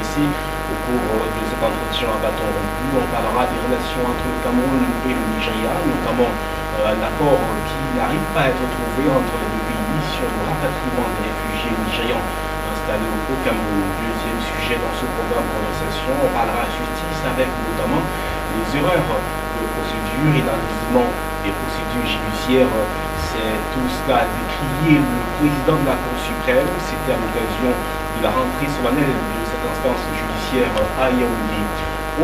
s'intéresser au cours de cet entretien à bâton rompu. On parlera des relations entre le Cameroun et le Nigeria, notamment un accord qui n'arrive pas à être trouvé entre les deux pays sur le rapatriement des réfugiés nigérians installés au Cameroun. Deuxième sujet dans ce programme de conversation, on parlera justice avec notamment les erreurs de procédure et l'enlisement des procédures judiciaires. C'est tout cela a décrié le président de la Cour suprême. C'était à l'occasion de la rentrée solennelle de cette instance judiciaire à Yaoundé.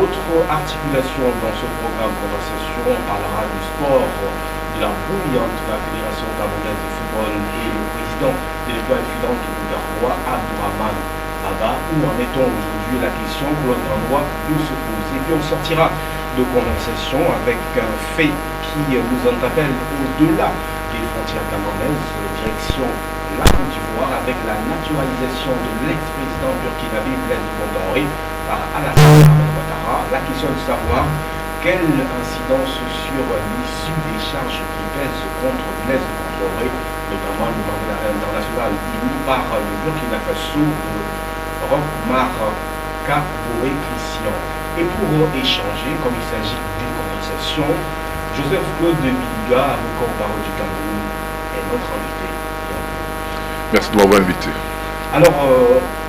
Autre articulation dans ce programme de conversation, on parlera du sport, de la brouille entre la Fédération camerounaise de football et le président de l'étoile filante de Garoua, Abdourahmane Baba. Où en est-on aujourd'hui? La question que l'on est en droit de se poser. Et puis on sortira de conversation avec un fait qui nous interpelle au-delà des frontières camerounaises, direction la Côte d'Ivoire avec la naturalisation de l'ex-président burkinabé Blaise Compaoré par Alassane Ouattara. La question est de savoir quelle incidence sur l'issue des charges qui pèsent contre Blaise Compaoré, notamment le mandat international émis par le Burkina Faso, Roch-Marc Kabore Christian. Et pour échanger, comme il s'agit d'une conversation, Joseph Claude Biliga, avocat au barreau du Cameroun, est notre invité. Merci de m'avoir invité. Alors,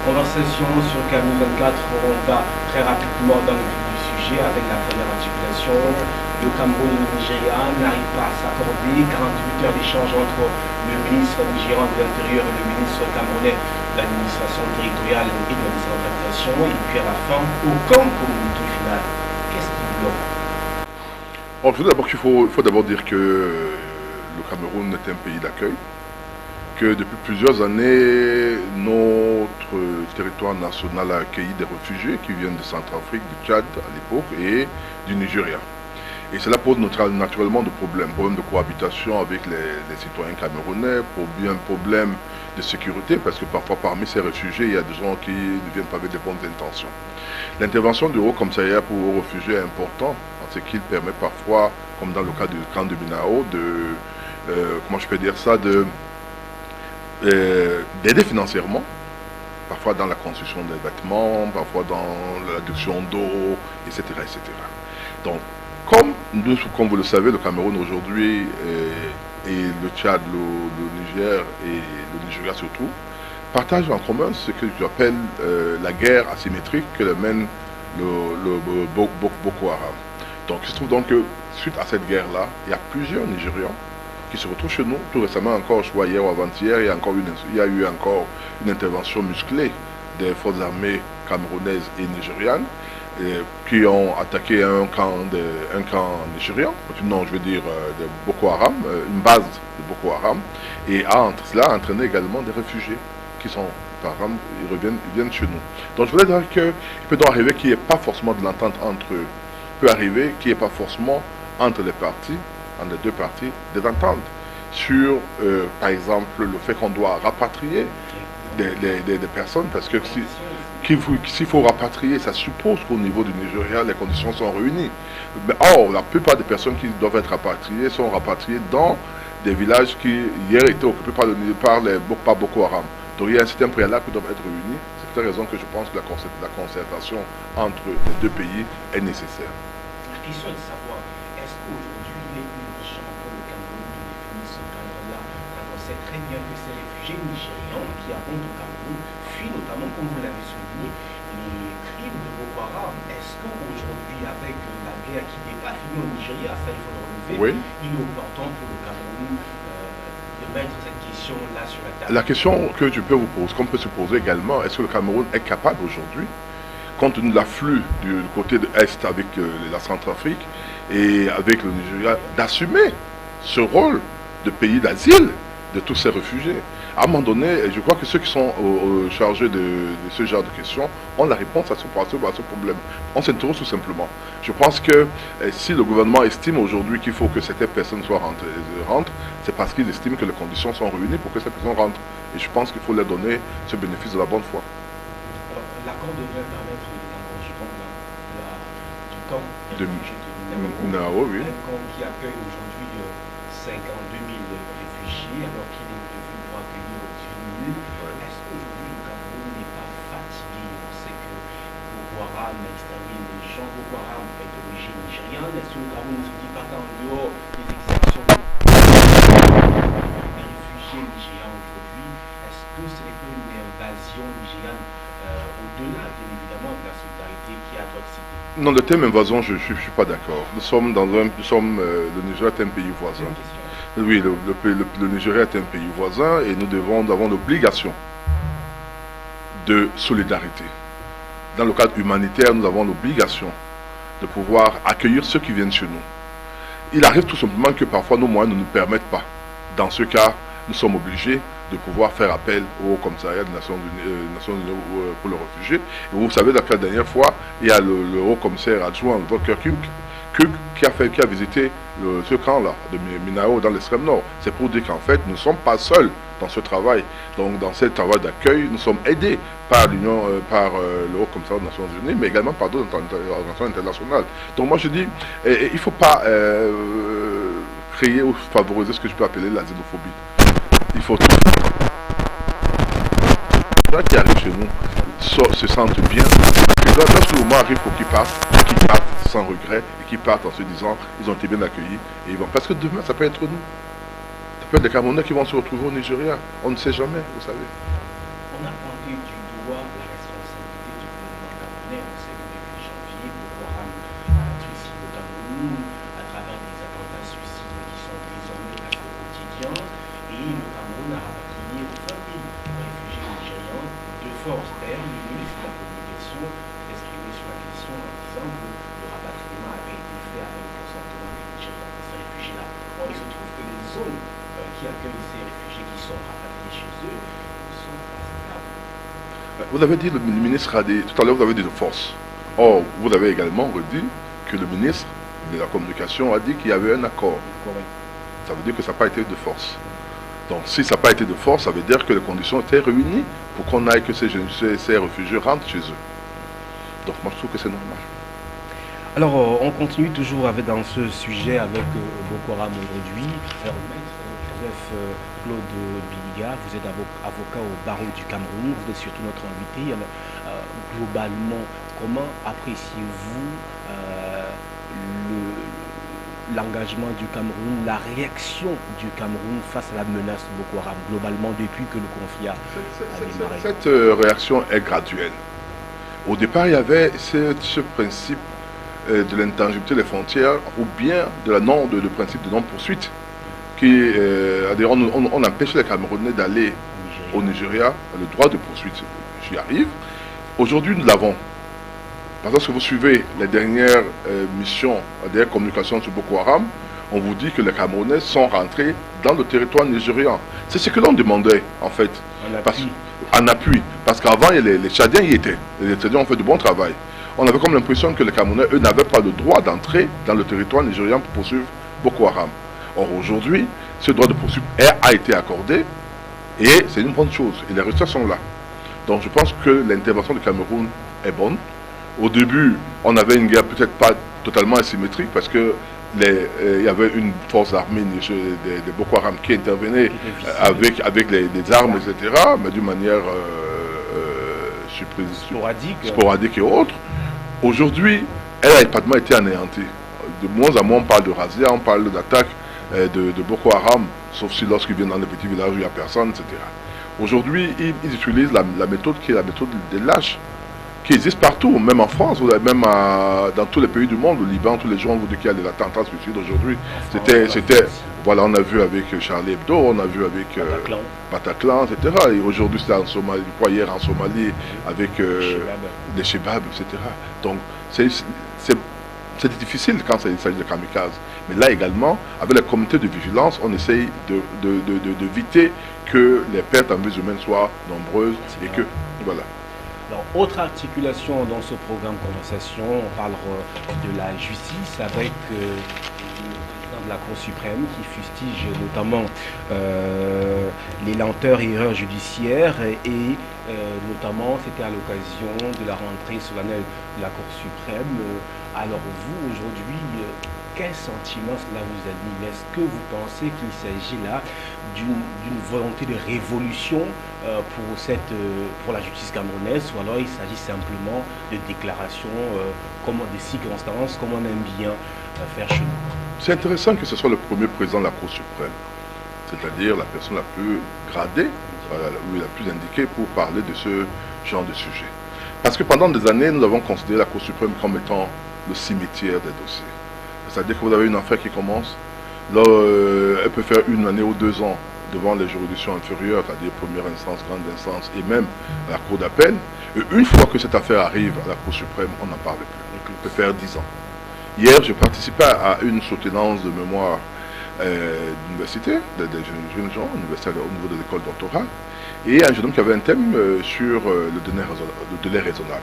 conversation sur Camille 24, on va très rapidement dans le vif du sujet avec la première articulation. Le Cameroun et le Nigeria n'arrivent pas à s'accorder. 48 heures d'échange entre le ministre nigérian de l'Intérieur et le ministre camerounais de l'administration territoriale et de la décentralisation. Et puis à la fin, aucun communiqué final. Qu'est-ce qui bloque? Bon, je veux d'abord qu'il faut d'abord dire que le Cameroun est un pays d'accueil, que depuis plusieurs années, notre territoire national a accueilli des réfugiés qui viennent de Centrafrique, du Tchad à l'époque et du Nigeria. Et cela pose naturellement des problèmes de cohabitation avec les citoyens camerounais, problème de sécurité, parce que parfois parmi ces réfugiés, il y a des gens qui ne viennent pas avec de bonnes intentions. L'intervention du Haut Commissariat pour les réfugiés est importante, parce qu'il permet parfois, comme dans le cas du camp de Minao, comment je peux dire ça, d'aider financièrement, parfois dans la construction des bâtiments, parfois dans l'adduction d'eau, etc., etc. Donc, comme vous le savez, le Cameroun aujourd'hui et le Tchad, le Niger et le Nigeria surtout, partagent en commun ce que j'appelle la guerre asymétrique que mène le Boko Haram. Donc il se trouve donc que suite à cette guerre-là, il y a plusieurs Nigérians qui se retrouvent chez nous. Tout récemment encore, je crois hier ou avant-hier, il y a eu encore une intervention musclée des forces armées camerounaises et nigérianes qui ont attaqué un camp nigérian, non je veux dire de Boko Haram, une base de Boko Haram, et cela a entraîné également des réfugiés qui sont, par exemple, ils viennent chez nous. Donc je voulais dire qu'il peut donc arriver qu'il n'y ait pas forcément de l'entente entre eux, peut arriver qu'il n'y ait pas forcément entre les deux parties, des ententes sur, par exemple, le fait qu'on doit rapatrier des personnes, parce que s'il faut rapatrier, ça suppose qu'au niveau du Nigeria, les conditions sont réunies. Mais or, la plupart des personnes qui doivent être rapatriées sont rapatriées dans des villages qui hier étaient occupés par Boko Haram. Donc il y a un certain préalable qui doivent être réunis. C'est pour cette raison que je pense que la concertation entre les deux pays est nécessaire. La question est de savoir, est-ce qu'aujourd'hui il est urgent pour le Cameroun de définir ce cadre-là, quand on sait très bien que ces réfugiés nigérians qui abondent au Cameroun fuient notamment, comme vous l'avez souligné, les crimes de Boko Haram. Est-ce qu'aujourd'hui, avec la guerre qui n'est pas finie au Nigeria, ça il faut le relever, oui, il est important pour le Cameroun de mettre cette question-là sur la table? La question que je peux vous poser, qu'on peut se poser également, est-ce que le Cameroun est capable aujourd'hui, compte tenu de l'afflux du côté de l'Est avec la Centrafrique et avec le Nigeria, d'assumer ce rôle de pays d'asile de tous ces réfugiés? À un moment donné, je crois que ceux qui sont chargés de ce genre de questions ont la réponse à ce problème. On s'interroge tout simplement. Je pense que si le gouvernement estime aujourd'hui qu'il faut que certaines personnes rentrent, c'est parce qu'ils estiment que les conditions sont réunies pour que ces personnes rentrent. Et je pense qu'il faut leur donner ce bénéfice de la bonne foi. Alors, l'accord devrait permettre l'établissement du camp de Minao, oui. Un camp qui accueille aujourd'hui 52 000 réfugiés, alors qu'il est prévu pour accueillir 18 000. Ouais. Est-ce qu'aujourd'hui le Cameroun n'est pas fatigué? On sait qu'il Non, le thème invasion, je ne suis pas d'accord. Le Nigeria est un pays voisin. Oui, le Nigeria est un pays voisin et nous avons l'obligation de solidarité. Dans le cadre humanitaire, nous avons l'obligation de pouvoir accueillir ceux qui viennent chez nous. Il arrive tout simplement que parfois nos moyens ne nous permettent pas. Dans ce cas, nous sommes obligés de pouvoir faire appel au Commissariat des Nations Unies pour les réfugiés. Et vous savez, la dernière fois, il y a le haut-commissaire adjoint, Volker Kuk, qui a visité ce camp-là de Minao dans l'extrême nord. C'est pour dire qu'en fait, nous ne sommes pas seuls dans ce travail. Donc, dans ce travail d'accueil, nous sommes aidés par le haut-commissaire des Nations Unies, mais également par d'autres organisations internationales. Donc, moi, je dis, il ne faut pas créer ou favoriser ce que je peux appeler la xénophobie. Il faut tout. Les gens qui arrivent chez nous se sentent bien. Lorsque le moment arrive pour qu'ils partent sans regret et qu'ils partent en se disant ils ont été bien accueillis et ils vont. Parce que demain, ça peut être nous. Ça peut être les Camerounais qui vont se retrouver au Nigeria. On ne sait jamais, vous savez. On a pointé du doigt la responsabilité du gouvernement camerounais. On sait que depuis janvier, Boko Haram suicide au Cameroun à travers des attentats suicides qui sont désormais presque quotidiens. Et le Cameroun a rapatrié 20 000 réfugiés nigérians de force. D'ailleurs, le ministre de la Communication s'exprimait sur la question en disant que le rapatriement avait été fait avec le consentement des Nigériens de ces réfugiés-là. Or, il se trouve que les zones qui accueillent ces réfugiés qui sont rapatriés chez eux sont pas stables. Vous avez dit, le ministre a dit, tout à l'heure vous avez dit de force. Or, vous avez également redit que le ministre de la Communication a dit qu'il y avait un accord. Ça veut dire que ça n'a pas été de force. Donc si ça n'a pas été de force, ça veut dire que les conditions étaient réunies pour qu'on aille que ces réfugiés rentrent chez eux. Donc moi je trouve que c'est normal. Alors on continue toujours dans ce sujet avec Boko Haram aujourd'hui. Joseph Claude Biliga, vous êtes avocat au barreau du Cameroun, vous êtes surtout notre invité. Alors, globalement, comment appréciez-vous l'engagement du Cameroun, la réaction du Cameroun face à la menace de Boko Haram, globalement depuis que le conflit a démarré? Cette réaction est graduelle. Au départ, il y avait ce principe de l'intangibilité des frontières ou bien de principe de non-poursuite qui, on empêche les Camerounais d'aller au Nigeria, le droit de poursuite, j'y arrive. Aujourd'hui, nous l'avons. Parce que vous suivez les dernières missions, les dernières communications sur Boko Haram, on vous dit que les Camerounais sont rentrés dans le territoire nigérian. C'est ce que l'on demandait, en fait. En appui. Parce qu'avant, les Tchadiens y étaient. Les Tchadiens ont fait du bon travail. On avait comme l'impression que les Camerounais, eux, n'avaient pas le droit d'entrer dans le territoire nigérian pour poursuivre Boko Haram. Or, aujourd'hui, ce droit de poursuite a été accordé et c'est une bonne chose. Et les résultats sont là. Donc, je pense que l'intervention du Cameroun est bonne. Au début, on avait une guerre peut-être pas totalement asymétrique parce que il y avait une force armée de Boko Haram qui intervenait avec les armes, etc., mais d'une manière sporadique et autre. Aujourd'hui, elle a pratiquement été anéantie. De moins en moins, on parle de razzia, on parle d'attaque de Boko Haram, sauf si lorsqu'ils viennent dans les petits villages où il n'y a personne, etc. Aujourd'hui, ils utilisent la méthode qui est la méthode des lâches, qui existe partout, même en France, même dans tous les pays du monde, au Liban, tous les jours on vous dit qu'il y a des attentats suicides aujourd'hui. Voilà, on a vu avec Charlie Hebdo, on a vu avec Bataclan, etc. Et aujourd'hui c'est en Somalie, hier en Somalie avec les Chebab, etc. Donc c'est difficile quand il s'agit de kamikazes. Mais là également, avec la communauté de vigilance, on essaye d'éviter que les pertes en vies humaines soient nombreuses et que, voilà. Alors, autre articulation dans ce programme Conversation, on parle de la justice avec le président de la Cour suprême qui fustige notamment les lenteurs et erreurs judiciaires et notamment c'était à l'occasion de la rentrée solennelle de la Cour suprême. Alors vous, aujourd'hui, quel sentiment cela vous anime? Est-ce que vous pensez qu'il s'agit là d'une volonté de révolution pour la justice camerounaise, ou alors il s'agit simplement de déclarations, des circonstances, comme on aime bien faire chez nous? C'est intéressant que ce soit le premier président de la Cour suprême, c'est-à-dire la personne la plus gradée, la plus indiquée pour parler de ce genre de sujet. Parce que pendant des années, nous avons considéré la Cour suprême comme étant le cimetière des dossiers. C'est-à-dire que vous avez une affaire qui commence, là, elle peut faire 1 année ou 2 ans devant les juridictions inférieures, c'est-à-dire première instance, grande instance, et même à la cour d'appel. Et une fois que cette affaire arrive à la Cour suprême, on n'en parle plus. Elle peut faire 10 ans. Hier, je participais à une soutenance de mémoire d'université, des jeunes gens, universitaires au niveau de l'école doctorale, et un jeune homme qui avait un thème sur le délai raisonnable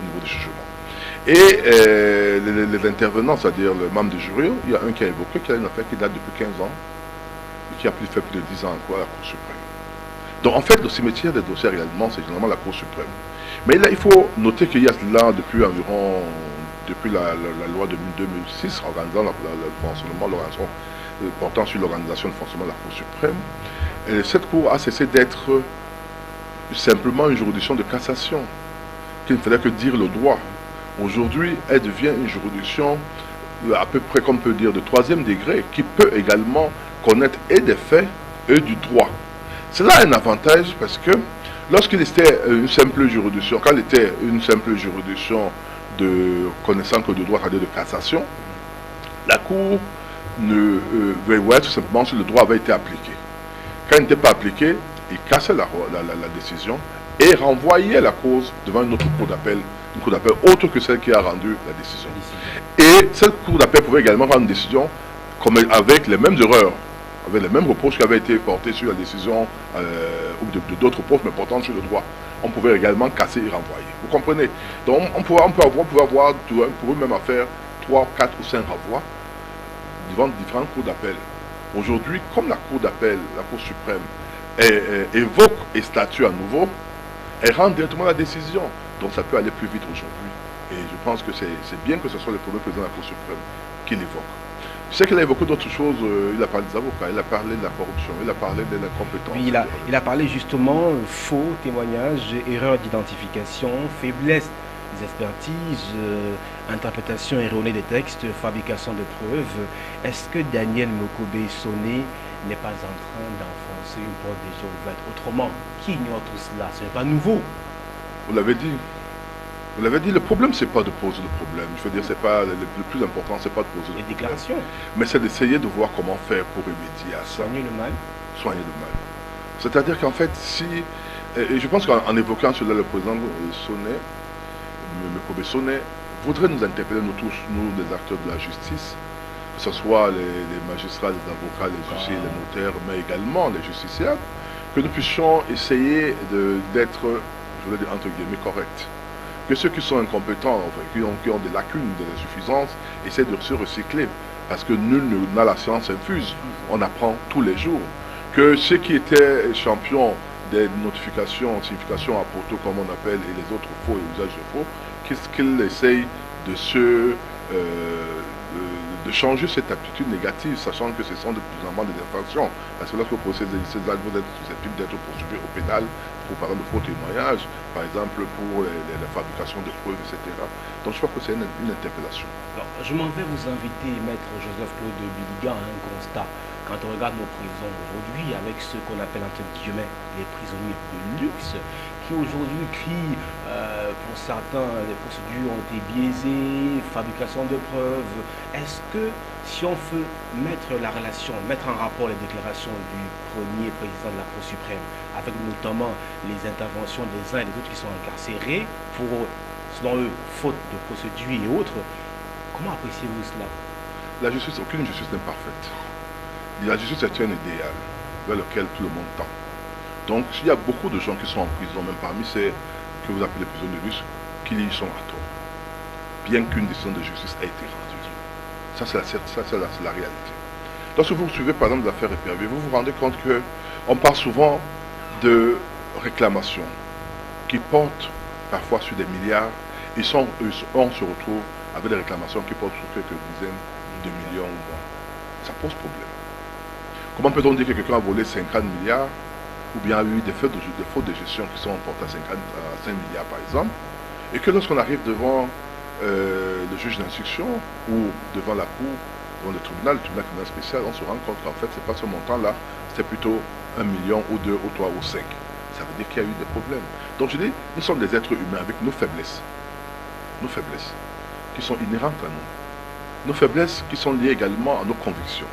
au niveau du jugement. Et les intervenants, c'est-à-dire le membre du jury, il y a un qui a évoqué qu'il y a une affaire qui date depuis 15 ans, et qui a fait plus de 10 ans à la Cour suprême. Donc en fait, le cimetière des dossiers réellement, c'est généralement la Cour suprême. Mais là, il faut noter qu'il y a là, depuis la loi de 2006, organisant le fonctionnement, portant sur l'organisation et le fonctionnement de la Cour suprême, et cette Cour a cessé d'être simplement une juridiction de cassation, qu'il ne fallait que dire le droit. Aujourd'hui, elle devient une juridiction à peu près, comme on peut dire, de 3e degré, qui peut également connaître et des faits et du droit. Cela a un avantage parce que lorsqu'il était une simple juridiction, quand il était une simple juridiction de connaissance que de droit, c'est-à-dire de cassation, la Cour ne veillait tout simplement si le droit avait été appliqué. Quand il n'était pas appliqué, il cassait la décision et renvoyait la cause devant une autre cour d'appel, autre que celle qui a rendu la décision. Et cette cour d'appel pouvait également rendre une décision avec les mêmes erreurs, avec les mêmes reproches qui avaient été portés sur la décision ou d'autres reproches, mais portant sur le droit. On pouvait également casser et renvoyer. Vous comprenez? Donc on pouvait avoir pour eux même à faire 3, 4 ou 5 renvois devant différentes cours d'appel. Aujourd'hui, comme la cour d'appel, la Cour suprême, évoque et statue à nouveau, elle rend directement la décision. Donc ça peut aller plus vite aujourd'hui. Et je pense que c'est bien que ce soit le premier président de la Cour suprême qui l'évoque. Je sais qu'il a évoqué d'autres choses, il a parlé des avocats, il a parlé de la corruption, il a parlé de l'incompétence. Puis il a parlé justement faux témoignages, erreurs d'identification, faiblesse des expertises, interprétation erronée des textes, fabrication de preuves. Est-ce que Daniel Mokobé Sonné n'est pas en train d'enfoncer une porte déjà ouverte? Autrement, qui ignore tout cela? Ce n'est pas nouveau. Vous l'avez dit. Vous l'avez dit, le problème, c'est pas de poser le problème. Je veux dire, c'est pas le plus important, c'est pas de poser le problème. Les déclarations. Mais c'est d'essayer de voir comment faire pour remédier à ça. Soigner le mal. Soigner le mal. C'est-à-dire qu'en fait, si... Et je pense qu'en évoquant cela, le président Sonné, Mokobé Sonné, voudrait nous interpeller, nous tous, nous, les acteurs de la justice, que ce soit les magistrats, les avocats, les huissiers, les notaires, mais également les justiciables, que nous puissions essayer d'être, je voulais dire entre guillemets, corrects. Que ceux qui sont incompétents, enfin, qui ont des lacunes, des insuffisances, essaient de se recycler. Parce que nul n'a la science infuse. On apprend tous les jours. Que ceux qui étaient champions des notifications, significations à poteau, comme on appelle, et les autres faux et usages de faux, qu'est-ce qu'ils essayent de changer cette attitude négative, sachant que ce sont de plus en plus des infractions. Parce que lorsque vous possédez ces actes, vous êtes susceptible d'être poursuivi au pénal pour parler de faux témoignages, par exemple pour la fabrication de preuves, etc. Donc je crois que c'est une interpellation. Alors, je m'en vais vous inviter, maître Joseph-Claude Biligan, à un constat. Quand on regarde nos prisons aujourd'hui, avec ce qu'on appelle entre guillemets les prisonniers de luxe, qui aujourd'hui crient, pour certains, les procédures ont été biaisées, fabrication de preuves. Est-ce que si on veut mettre en rapport les déclarations du premier président de la Cour suprême, avec notamment les interventions des uns et des autres qui sont incarcérés, pour, selon eux, faute de procédure et autres, comment appréciez-vous cela? La justice, aucune justice n'est parfaite. La justice est un idéal vers lequel tout le monde tend. Donc, il y a beaucoup de gens qui sont en prison, même parmi ces que vous appelez prisons de luxe, qui y sont à tort, bien qu'une décision de justice ait été rendue. Ça, c'est la réalité. Lorsque vous suivez, par exemple, l'affaire Épervier, vous vous rendez compte qu'on parle souvent de réclamations qui portent parfois sur des milliards, et on se retrouve avec des réclamations qui portent sur quelques dizaines de millions ou moins. Ça pose problème. Comment peut-on dire que quelqu'un a volé 50 milliards ou bien a eu des fautes de gestion qui sont portées à 5 milliards par exemple, et que lorsqu'on arrive devant le juge d'instruction ou devant la cour, devant le tribunal criminel spécial, on se rend compte qu'en fait, ce n'est pas ce montant-là, c'est plutôt 1 million ou 2 ou 3 ou 5. Ça veut dire qu'il y a eu des problèmes. Donc je dis, nous sommes des êtres humains avec nos faiblesses. Nos faiblesses. qui sont inhérentes à nous. Nos faiblesses qui sont liées également à nos convictions,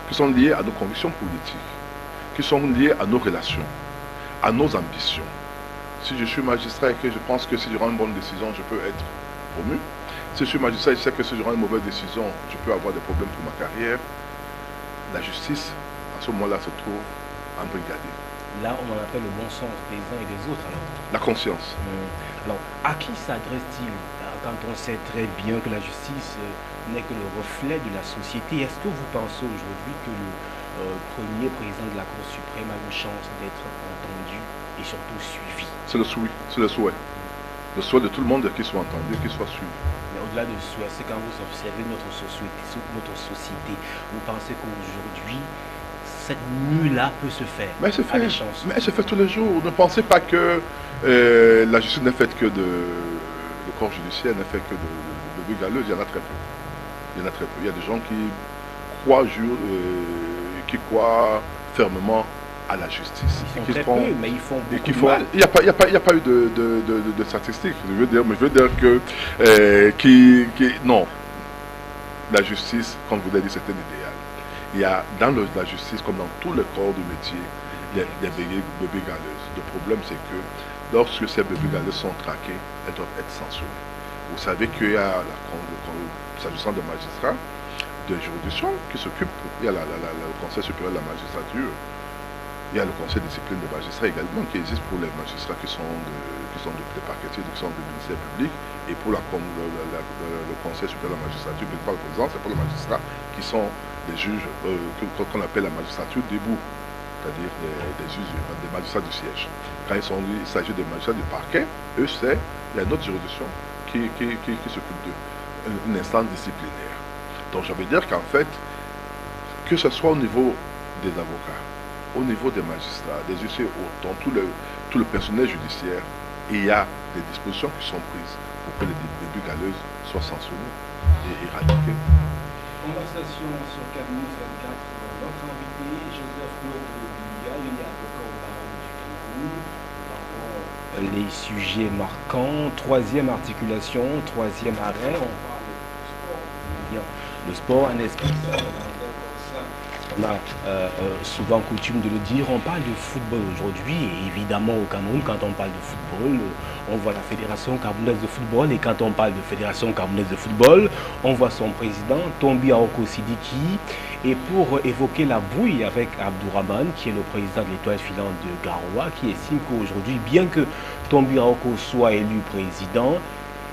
qui sont liées à nos convictions politiques, qui sont liées à nos relations, à nos ambitions. Si je suis magistrat et que je pense que si je rends une bonne décision, je peux être promu. Si je suis magistrat et je sais que si je rends une mauvaise décision, je peux avoir des problèmes pour ma carrière. La justice, à ce moment-là, se trouve embrigadée. Là, on en appelle le bon sens des uns et des autres, alors. La conscience. Alors, à qui s'adresse-t-il quand on sait très bien que la justice n'est que le reflet de la société? Est-ce que vous pensez aujourd'hui que le premier président de la Cour suprême a une chance d'être entendu et surtout suivi? C'est le souhait. C'est le souhait. Le souhait de tout le monde est qu'il soit entendu, qu'il soit suivi. Mais au-delà du souhait, c'est quand vous observez notre société, vous pensez qu'aujourd'hui, cette nuit-là peut se faire? Mais elle se fait. Mais elle se fait tous les jours. Ne pensez pas que la justice n'est faite que de... Le corps judiciaire n'est fait que de brebis galeuses. Il y en a très peu. Il y en a très peu. Il y a des gens qui croient fermement à la justice. Ils font très peu, mais ils font beaucoup de mal. Il n'y a pas eu de statistiques. Je veux dire que... non. La justice, comme vous l'avez dit, c'est un idéal. Il y a dans la justice, comme dans tous les corps du métier, des brebis galeuses. Le problème, c'est que lorsque ces brebis galeuses sont traquées, elles doivent être sanctionnées. Vous savez qu'il y a, s'agissant des magistrats, des juridictions qui s'occupent, il y a le Conseil supérieur de la magistrature, il y a le Conseil de discipline des magistrats également qui existe pour les magistrats qui sont des parquetiers, qui sont du ministère public, et pour le Conseil supérieur de la magistrature, mais pas le président, c'est pour les magistrats qui sont des juges qu'on appelle la magistrature debout, c'est-à-dire des magistrats du siège. Quand il s'agit des magistrats du parquet, eux, il y a une autre juridiction qui s'occupe d'une instance disciplinaire. Donc je veux dire qu'en fait, que ce soit au niveau des avocats, au niveau des magistrats, des huissiers, dans tout le personnel judiciaire, il y a des dispositions qui sont prises pour que les brebis galeuses soient sanctionnées et éradiquées. Conversation sur Canal 24, notre invité, Joseph Claude Biya, il est avocat au barreau du Cameroun. Les sujets marquants, troisième articulation, troisième arrêt, on parle de sport. Le sport, un esprit. On a souvent coutume de le dire, on parle de football aujourd'hui, et évidemment au Cameroun, quand on parle de football, on voit la Fédération camerounaise de football, et quand on parle de Fédération camerounaise de football, on voit son président, Tombi Aoko Sidiki, et pour évoquer la brouille avec Abdourahmane, qui est le président de l'Étoile filante de Garoua, qui estime qu'aujourd'hui, bien que Tombi Aoko soit élu président,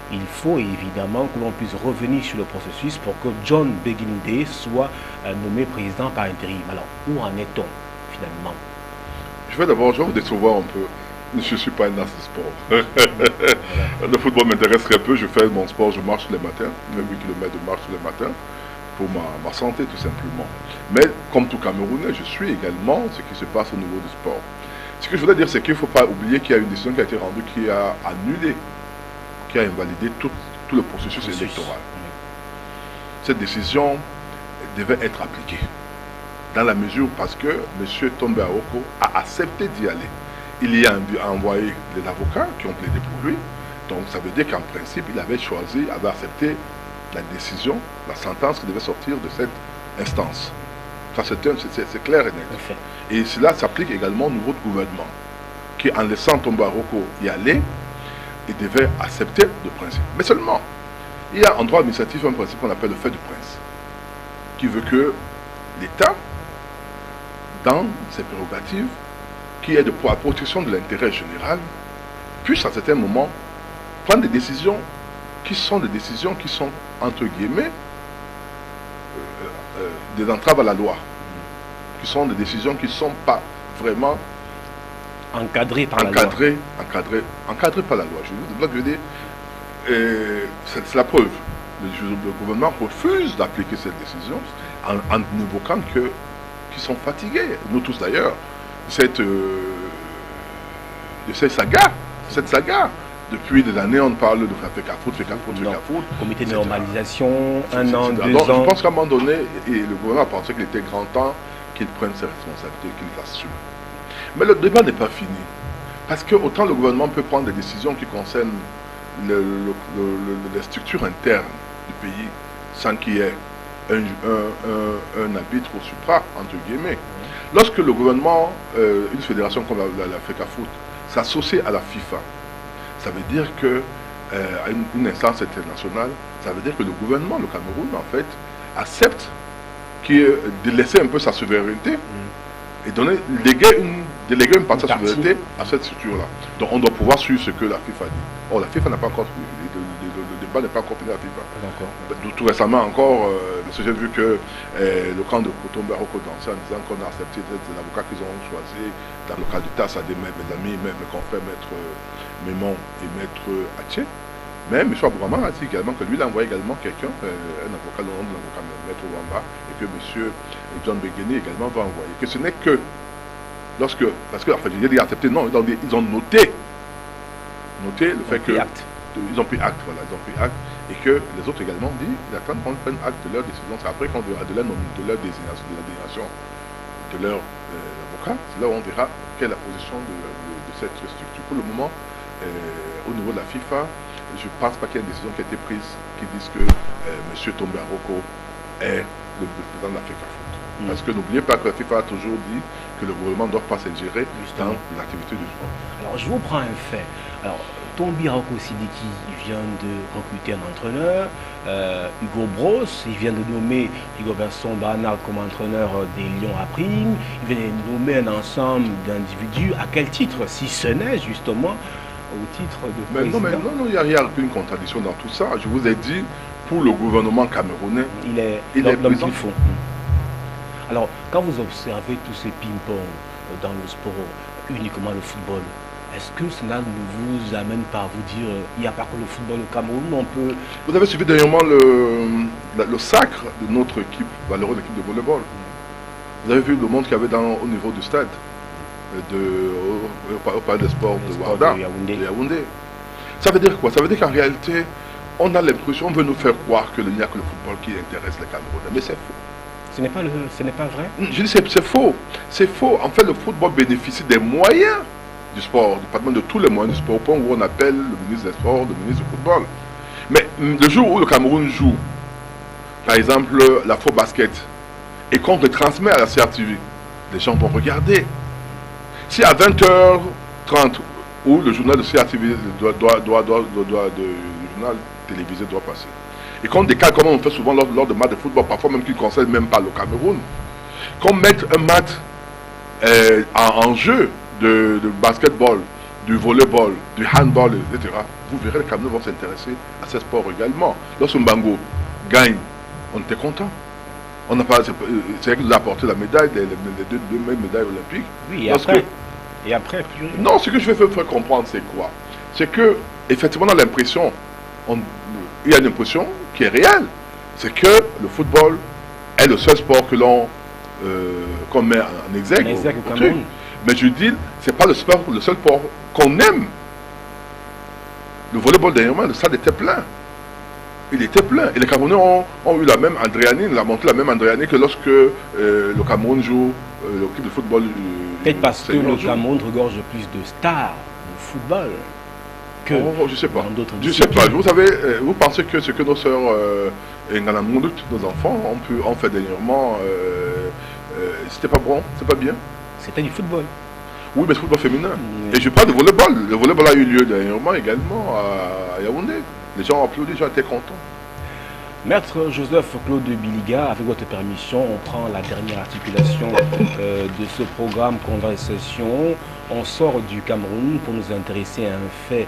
il faut évidemment que l'on puisse revenir sur le processus pour que John Beginde soit nommé président par intérim. Alors, où en est-on finalement? Je vais vous décevoir un peu. Je ne suis pas un as de sport. Le football m'intéresse très peu. Je fais mon sport, je marche les matins. Je fais 8 km de marche les matins pour ma santé tout simplement. Mais comme tout Camerounais, je suis également ce qui se passe au niveau du sport. Ce que je voudrais dire, c'est qu'il ne faut pas oublier qu'il y a une décision qui a été rendue qui a annulé, qui a invalidé tout le processus électoral. Cette décision devait être appliquée dans la mesure parce que M. Tombi Aoko a accepté d'y aller. Il y a envoyé des avocats qui ont plaidé pour lui. Donc ça veut dire qu'en principe, il avait choisi, avait accepté la décision, la sentence qui devait sortir de cette instance. Ça c'est clair et net. Et cela s'applique également au niveau du gouvernement, qui en laissant Tombi Aoko y aller, il devait accepter le principe. Mais seulement, il y a en droit administratif un principe qu'on appelle le fait du prince, qui veut que l'État, dans ses prérogatives, qui est pour la protection de l'intérêt général, puisse à certains moments prendre des décisions qui sont entre guillemets des entraves à la loi, qui sont des décisions qui ne sont pas vraiment encadré par la loi. Encadré par la loi. Je veux dire, c'est la preuve. Le gouvernement refuse d'appliquer cette décision en évoquant qu'ils sont fatigués. Nous tous d'ailleurs, cette saga. Depuis des années, on parle de FECAFOOT. Comité de normalisation, un an, 2 ans. Je pense qu'à un moment donné, le gouvernement a pensé qu'il était grand temps qu'il prenne ses responsabilités, qu'il assume. Mais le débat n'est pas fini. Parce que autant le gouvernement peut prendre des décisions qui concernent les structures internes du pays sans qu'il y ait un arbitre au supra, entre guillemets. Lorsque le gouvernement, une fédération comme la FECAFOOT, s'associe à la FIFA, ça veut dire que à une instance internationale, ça veut dire que le gouvernement, le Cameroun, en fait, accepte de laisser un peu sa souveraineté et déléguer une partie de sa souveraineté à cette structure-là. Donc on doit pouvoir suivre ce que la FIFA dit. Or, la FIFA n'a pas encore, le débat n'est pas encore tenu à la FIFA. Tout récemment encore, j'ai vu que le camp de Kotombe Aroko dansait en disant qu'on a accepté des avocats qu'ils ont choisis dans le cas du TAS à mes amis, mes confrères, Maître Mémon et Maître Haché. Mais M. Abourama a dit également que lui, il a envoyé également quelqu'un, un avocat, le nom de l'avocat Maître Wamba, et que M. John Begeni également va envoyer. Que ce n'est que lorsque, parce que, enfin, j'ai dit accepté, non, ils ont noté le fait que... Ils ont pris acte, voilà, ils ont pris acte, et que les autres également ont dit, ils attendent qu'on prenne acte de leur décision. C'est après qu'on verra de leur désignation, de leur avocat, c'est là où on verra quelle est la position de cette structure. Pour le moment, au niveau de la FIFA, je ne pense pas qu'il y ait une décision qui a été prise qui dise que M. Tombe Aroko est le président de la FECAFOOT. Parce que n'oubliez pas que la FIFA a toujours dit que le gouvernement ne doit pas s'ingérer dans l'activité du sport. Alors je vous prends un fait. Alors Tombe Aroko Sidiki vient de recruter un entraîneur, Hugo Bros, il vient de nommer Hugo Vincent Barnard comme entraîneur des Lions à Prime, il vient de nommer un ensemble d'individus. À quel titre, si ce n'est justement au titre de président? Non, il n'y a aucune contradiction dans tout ça. Je vous ai dit, pour le gouvernement camerounais, il est l'homme qu'il faut. Alors, quand vous observez tous ces ping-pong dans le sport, uniquement le football, est-ce que cela ne vous amène pas à vous dire il n'y a pas que le football au Cameroun, on peut... Vous avez suivi dernièrement le sacre de notre équipe, valeureuse équipe de volleyball. Vous avez vu le monde qu'il y avait au niveau du stade, au palais des sports de Ouarda, de Yaoundé. Ça veut dire quoi? Ça veut dire qu'en réalité, on a l'impression, on veut nous faire croire qu'il n'y a que le football qui intéresse les Camerounais. Mais c'est faux. Ce n'est pas vrai? Je dis c'est faux. C'est faux. En fait, le football bénéficie des moyens du sport, du département de tous les moyens du sport, au point où on appelle le ministre des Sports, le ministre du football. Mais le jour où le Cameroun joue, par exemple, la faux basket, et qu'on le transmet à la CRTV, les gens vont regarder. Si à 20h30, où le journal de CRTV le journal télévisé doit passer, et qu'on décale comme on fait souvent lors de matchs de football, parfois même qui ne concerne même pas le Cameroun, qu'on mette un match en jeu de basketball, du volleyball, du handball, etc., vous verrez, les Camerounais vont s'intéresser à ces sports également. Lorsque Mbango gagne, on était content. On n'a pas, c'est vrai qu'il a apporté la médaille, les deux médailles olympiques. Oui, et après, plus... Non, ce que je veux faire comprendre, c'est quoi? C'est que, effectivement, on a l'impression, il y a une impression qui est réelle, c'est que le football est le seul sport que l'on met en exergue. Mais je dis, c'est pas le seul sport qu'on aime. Le volleyball, dernièrement, le stade était plein. Il était plein. Et les Camerounais ont eu la même adrénaline, il a montré la même adrénaline que lorsque le Cameroun joue l'équipe de football. Peut-être parce que le Cameroun regorge plus de stars de football que je sais pas. dans d'autres disciplines. Je sais pas. Vous savez, vous pensez que ce que nos sœurs nos enfants ont fait dernièrement, c'était pas bon, c'est pas bien? C'était du football. Oui, mais c'est football féminin. Et je parle de volleyball. Le volleyball a eu lieu dernièrement également à Yaoundé. Les gens ont applaudi, les gens étaient contents. Maître Joseph-Claude Biliga, avec votre permission, on prend la dernière articulation de ce programme Conversation. On sort du Cameroun pour nous intéresser à un fait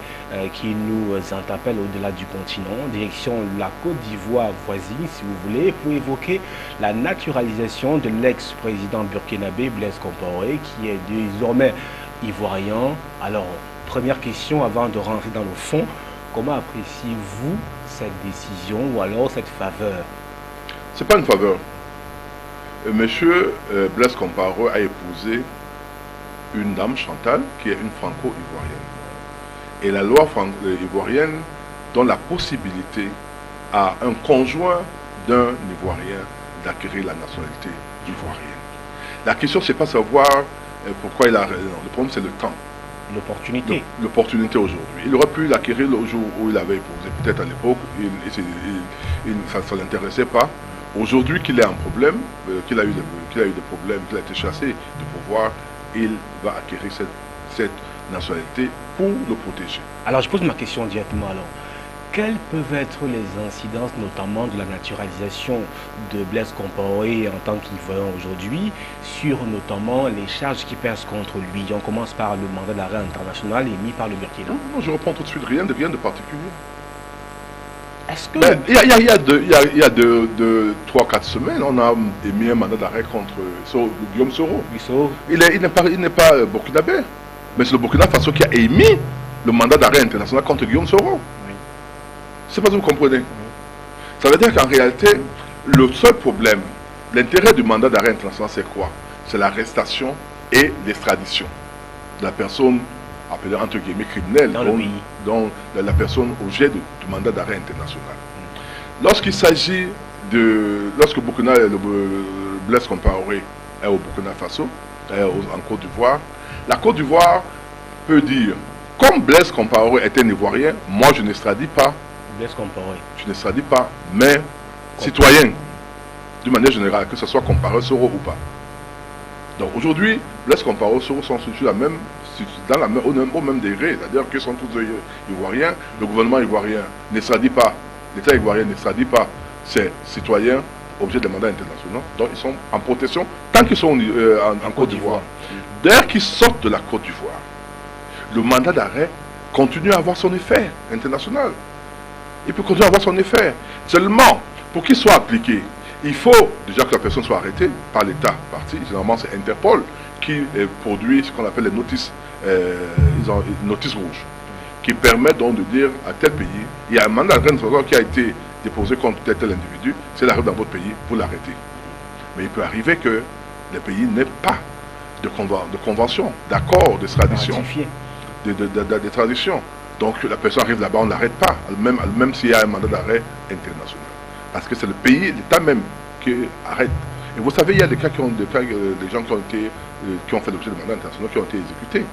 qui nous interpelle au-delà du continent, direction la Côte d'Ivoire voisine, si vous voulez, pour évoquer la naturalisation de l'ex-président burkinabé Blaise Compaoré, qui est désormais ivoirien. Alors, première question avant de rentrer dans le fond, comment appréciez-vous cette décision ou alors cette faveur? C'est pas une faveur. Monsieur Blaise Compaoré a épousé une dame, Chantal, qui est une franco-ivoirienne. Et la loi ivoirienne donne la possibilité à un conjoint d'un Ivoirien d'acquérir la nationalité ivoirienne. La question, c'est pas savoir pourquoi il a... Non, le problème, c'est le temps. l'opportunité. L'opportunité aujourd'hui. Il aurait pu l'acquérir le jour où il avait épousé, peut-être à l'époque, ça ne l'intéressait pas. Aujourd'hui qu'il est en problème, qu'il a eu des problèmes, qu'il a été chassé du pouvoir, il va acquérir cette nationalité pour le protéger. Alors je pose ma question directement alors. Quelles peuvent être les incidences, notamment de la naturalisation de Blaise Compaoré en tant qu'Ivoirien aujourd'hui, sur notamment les charges qui pèsent contre lui? On commence par le mandat d'arrêt international émis par le Burkina. Non, je reprends tout de suite, rien de particulier. Est-ce que... Il y a 3-4 semaines, on a émis un mandat d'arrêt contre Guillaume Soro. Il n'est pas burkinabé, mais c'est le Burkina Faso qui a émis le mandat d'arrêt international contre Guillaume Soro. Je ne sais pas si vous comprenez. Oui. Ça veut dire qu'en réalité, le seul problème, l'intérêt du mandat d'arrêt international, c'est quoi? C'est l'arrestation et l'extradition de la personne appelée entre guillemets criminelle, dont la personne objet du mandat d'arrêt international. Lorsqu'il s'agit de... Lorsque Blaise Compaoré est au Burkina Faso, en Côte d'Ivoire, la Côte d'Ivoire peut dire, comme Blaise Compaoré est un Ivoirien, moi je n'extradie pas. Je n'extradie pas, mais citoyen, d'une manière générale, que ce soit Compaoré, Soro ou pas. Donc aujourd'hui, Blaise Compaoré et Soro sont au même degré, c'est-à-dire qu'ils sont tous ivoiriens, le gouvernement ivoirien n'extradie pas, l'État ivoirien n'extradie pas ses citoyens objets de mandats internationaux, donc ils sont en protection tant qu'ils sont en Côte d'Ivoire. Dès qu'ils sortent de la Côte d'Ivoire, le mandat d'arrêt continue à avoir son effet international. Il peut continuer à avoir son effet. Seulement, pour qu'il soit appliqué, il faut déjà que la personne soit arrêtée par l'État parti. Généralement, c'est Interpol qui produit ce qu'on appelle les notices, notices rouges, qui permettent donc de dire à tel pays, il y a un mandat d'arrêt qui a été déposé contre tel individu, c'est l'arrêt dans votre pays, vous l'arrêtez. Mais il peut arriver que les pays n'aient pas de convention, d'accord, d'extradition, de tradition. Donc la personne arrive là-bas, on ne l'arrête pas, même s'il y a un mandat d'arrêt international. Parce que c'est le pays, l'État même, qui arrête. Et vous savez, il y a des gens qui ont fait l'objet de mandats internationaux, qui ont été exécutés.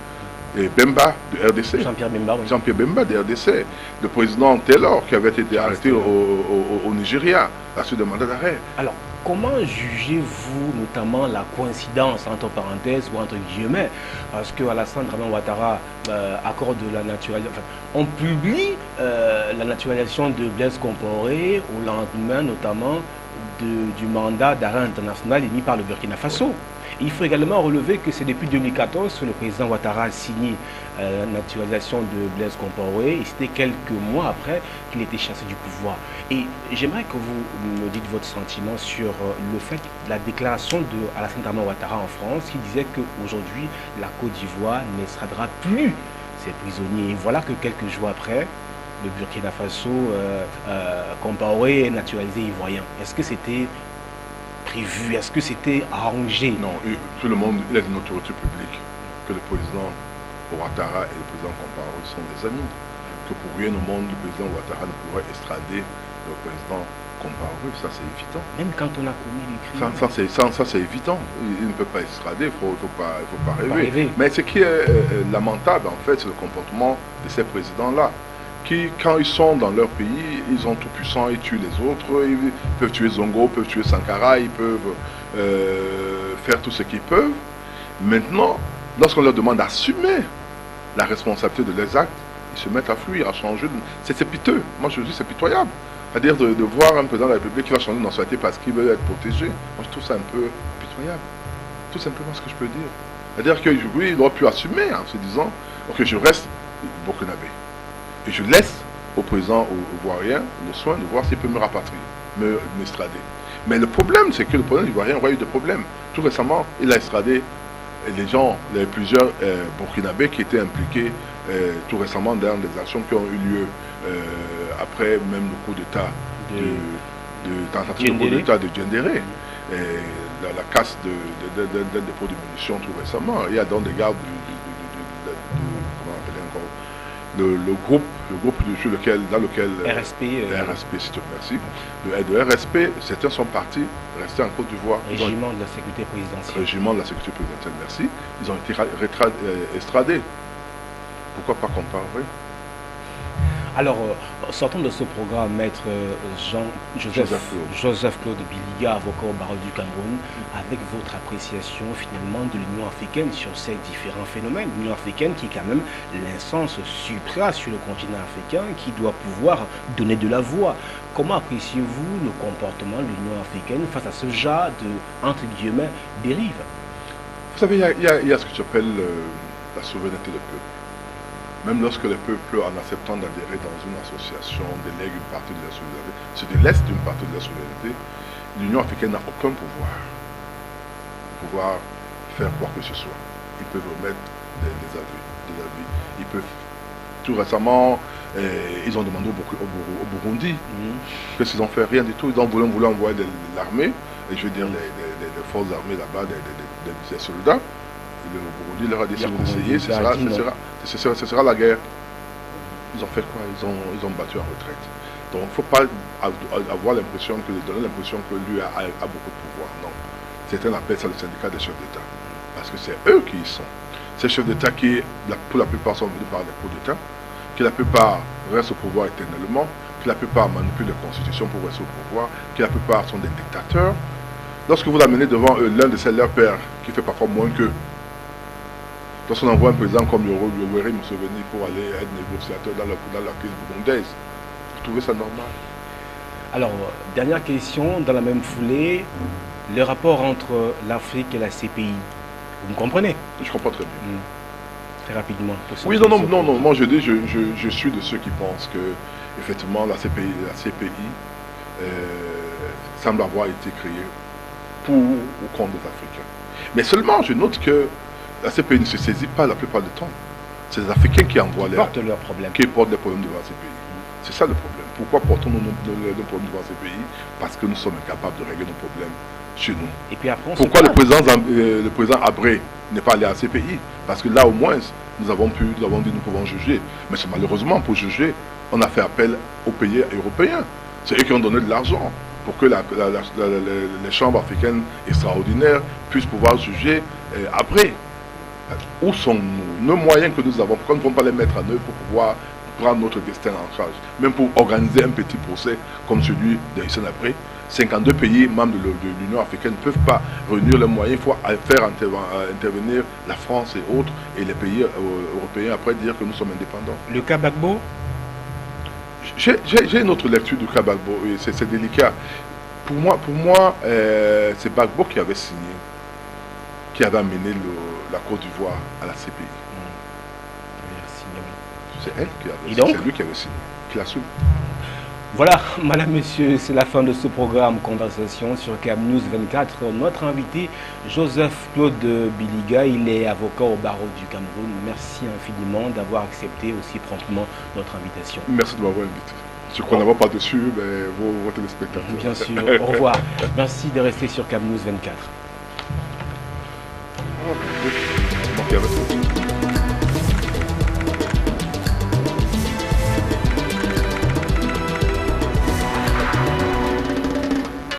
Et Bemba de RDC. Jean-Pierre Bemba, oui. Jean-Pierre Bemba de RDC. Le président Taylor qui avait été arrêté au Nigeria à la suite de mandat d'arrêt. Alors, comment jugez-vous notamment la coïncidence, entre parenthèses ou entre guillemets, parce que Alassane Dramane Ouattara accorde la naturalisation, enfin, on publie la naturalisation de Blaise Compaoré au lendemain notamment du mandat d'arrêt international émis par le Burkina Faso. Il faut également relever que c'est depuis 2014 que le président Ouattara a signé la naturalisation de Blaise Compaoré et c'était quelques mois après qu'il était chassé du pouvoir. Et j'aimerais que vous me dites votre sentiment sur le fait, la déclaration de Alassane Dramane Ouattara en France qui disait qu'aujourd'hui la Côte d'Ivoire n'extradera plus ses prisonniers. Et voilà que quelques jours après, le Burkina Faso, Compaoré est naturalisé ivoirien. Est-ce que c'était prévu? Est-ce que c'était arrangé? Non, tout le monde, il est une autorité publique que le président Ouattara et le président Compaoré sont des amis. Que pour rien au monde, le président Ouattara ne pourrait extrader le président Compaoré, ça c'est évident. Même quand on a commis les crimes. Ça c'est évident. Il ne peut pas extrader, il ne faut pas rêver. Mais ce qui est lamentable en fait, c'est le comportement de ces présidents-là. Qui, quand ils sont dans leur pays, ils sont tout puissants, ils tuent les autres, ils peuvent tuer Zongo, ils peuvent tuer Sankara, ils peuvent faire tout ce qu'ils peuvent. Maintenant, lorsqu'on leur demande d'assumer la responsabilité de leurs actes, ils se mettent à fuir, à changer. C'est piteux. Moi je dis c'est pitoyable. C'est-à-dire de voir un président de la République qui va changer de nationalité parce qu'il veut être protégé. Moi je trouve ça un peu pitoyable. Tout simplement ce que je peux dire. C'est-à-dire que oui, il doit plus assumer en se disant ok, je reste burkinabé. Et je laisse au président ivoirien le soin de voir s'il peut me rapatrier, m'extrader. Mais le problème, c'est que le président ivoirien a eu des problèmes. Tout récemment, il a extradé les gens, plusieurs burkinabés qui étaient impliqués tout récemment dans des actions qui ont eu lieu après même le coup d'État de Djendéré. La casse d'un dépôt de munitions tout récemment. Il y a dans des gardes le groupe dans lequel RSP, RSP, si tu remercies, le RSP, certains sont partis, restés en Côte d'Ivoire. Régiment de la sécurité présidentielle. Régiment de la sécurité présidentielle, merci. Ils ont été extradés. Pourquoi pas comparer? Alors, sortons de ce programme, maître Joseph Claude Biliga, avocat au barreau du Cameroun, avec votre appréciation finalement de l'Union africaine sur ces différents phénomènes. L'Union africaine qui est quand même l'instance supra sur le continent africain, qui doit pouvoir donner de la voix. Comment appréciez-vous le comportement de l'Union africaine face à ce genre de, entre guillemets, dérive? Vous savez, il y a ce que j'appelle la souveraineté du peuple. Même lorsque le peuple, en acceptant d'adhérer dans une association, délègue une partie de la souveraineté, se délaisse d'une partie de la souveraineté, l'Union africaine n'a aucun pouvoir faire quoi que ce soit. Ils peuvent remettre des avis. Ils peuvent. Tout récemment, ils ont demandé au Burundi qu'est-ce qu'ils ont fait, rien du tout. Ils ont voulu envoyer l'armée, et je veux dire les forces armées là-bas, des soldats. Le Burundi leur a dit si vous essayez, ce sera la guerre. Ils ont fait quoi? Ils ont battu en retraite. Donc il ne faut pas avoir l'impression donner l'impression que lui a beaucoup de pouvoir. Non. Certains appellent ça le syndicat des chefs d'État. Parce que c'est eux qui y sont. Ces chefs d'État qui, pour la plupart, sont venus par des coups d'État, qui la plupart restent au pouvoir éternellement, qui la plupart manipulent la constitution pour rester au pouvoir, qui la plupart sont des dictateurs. Lorsque vous l'amenez devant eux, l'un de ces leurs pères, qui fait parfois moins qu'eux, lorsqu'on envoie un président comme Yoweri Museveni pour aller être négociateur dans la crise burundaise, vous trouvez ça normal? Alors, dernière question, dans la même foulée, le rapport entre l'Afrique et la CPI, vous me comprenez? Je comprends très bien. Très rapidement. Oui, non, moi je dis, je suis de ceux qui pensent que, effectivement, la CPI semble avoir été créée pour ou contre les Africains. Mais seulement, je note que la CPI ne se saisit pas la plupart du temps. C'est les Africains qui envoient leurs problèmes. Qui portent les problèmes devant la CPI. C'est ça le problème. Pourquoi portons-nous nos problèmes devant la CPI? Parce que nous sommes incapables de régler nos problèmes chez nous. Et puis après, pourquoi le président Abré n'est pas allé à la CPI? Parce que là, au moins, nous avons dit nous pouvons juger. Mais c'est malheureusement, pour juger, on a fait appel aux pays européens. C'est eux qui ont donné de l'argent pour que les chambres africaines extraordinaires puissent pouvoir juger après. Où sont nos moyens que nous avons? Pourquoi nous ne pouvons pas les mettre en œuvre pour pouvoir prendre notre destin en charge? Même pour organiser un petit procès comme celui de Hissène Habré, 52 pays membres de l'Union africaine ne peuvent pas réunir les moyens. Il faut faire intervenir la France et autres, et les pays européens après dire que nous sommes indépendants. Le cas Gbagbo? J'ai une autre lecture du cas Gbagbo, et c'est délicat. Pour moi c'est Gbagbo qui avait signé, qui avait amené la Côte d'Ivoire à la CPI. C'est elle qui avait signé, c'est lui qui avait signé, qui l'a soumis. Voilà, madame, monsieur, c'est la fin de ce programme Conversation sur CAMnews 24. Notre invité, Joseph Claude Biliga, il est avocat au barreau du Cameroun. Merci infiniment d'avoir accepté aussi promptement notre invitation. Merci de m'avoir invité. Je crois n'avoir pas dessus, mais vos téléspectateurs. Bien sûr, au revoir. Merci de rester sur CAMnews 24.